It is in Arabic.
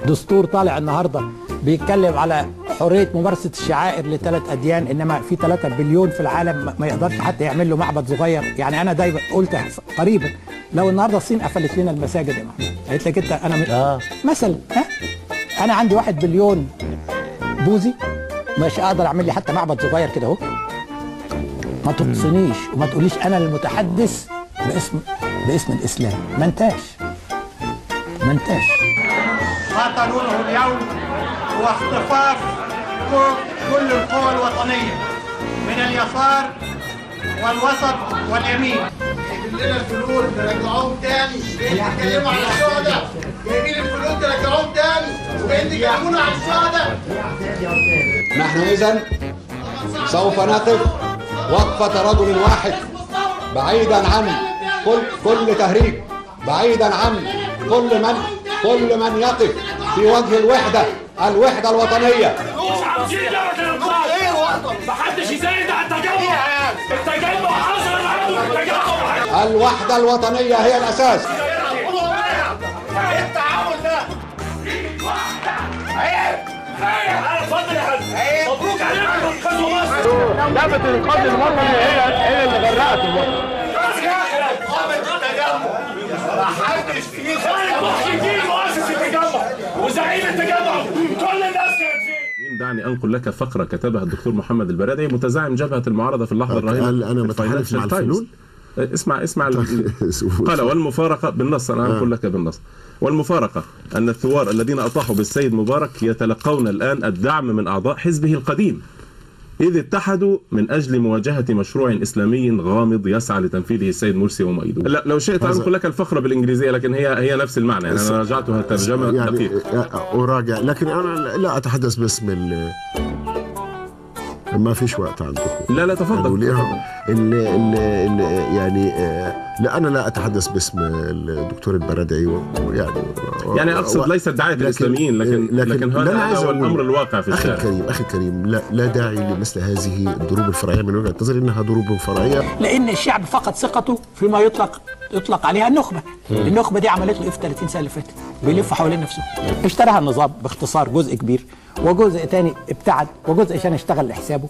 دستور طالع النهارده بيتكلم على حريه ممارسه الشعائر ل3 اديان، انما في 3 بليون في العالم ما يقدرش حتى يعمل له معبد صغير. يعني انا دايما قلت قريبا لو النهارده الصين قفلت لنا المساجد يا محمود، قالت لك انت انا مثلا انا عندي 1 بليون بوذي مش اقدر اعمل لي حتى معبد صغير كده اهو. ما تقصنيش وما تقوليش انا المتحدث باسم الاسلام. ما انتاش ما قانونه اليوم هو اختطاف كل القوى الوطنيه من اليسار والوسط واليمين. جايبين لنا الفلول ترجعوهم تاني، جايين تتكلموا عن الشهداء، جايبين الفلول ترجعوهم تاني وجايين تكلمونا عن الشهداء. نحن إذن سوف نقف وقفة رجل واحد بعيدا عن كل تهريج، بعيدا عن كل من يقف في وجه الوحدة الوطنية. مش عاوزين محدش يزايد على التجمع حصل التجمع. الوحدة الوطنية هي الأساس. التعاون ده اتفضل يا حبيبي، مبروك عليكم انقاذوا مصر. لعبة الانقاذ الوطني هي اللي غرقت مصر. محدش فيه محدش مؤسس التجمع وزعيم التجمع كل الناس كانت فيه. دعني انقل لك فقره كتبها الدكتور محمد البرادعي متزعم جبهه المعارضه في اللحظه الراهنه. قال انا متحالف مع الفلول. اسمع قال والمفارقه بالنص، انا انقل لك بالنص. والمفارقه ان الثوار الذين اطاحوا بالسيد مبارك يتلقون الان الدعم من اعضاء حزبه القديم، إذ اتحدوا من أجل مواجهة مشروع إسلامي غامض يسعى لتنفيذه السيد مرسي ومؤيده. لا لو شئت أنقل لك الفقرة بالإنجليزية، لكن هي نفس المعنى، يعني أنا راجعتها ترجمة دقيقة. أراجع، لكن أنا لا أتحدث باسم ما فيش وقت عندكم. لا تفضل. يعني لا أنا لا أتحدث باسم الدكتور البرادعي، يعني أقصد ليس دعاية الإسلاميين، لكن هذا هو الأمر الواقع في الشارع. أخي الكريم لا داعي لمثل هذه الضروب الفرعية من وجهة نظري إنها ضروب فرعية، لأن الشعب فقد ثقته فيما يطلق عليها النخبة. النخبة دي عملت له إيه في 30 سنة اللي فاتت؟ بيلف حوالين نفسه. اشتراها النظام باختصار، جزء كبير وجزء تاني ابتعد وجزء عشان يشتغل لحسابه.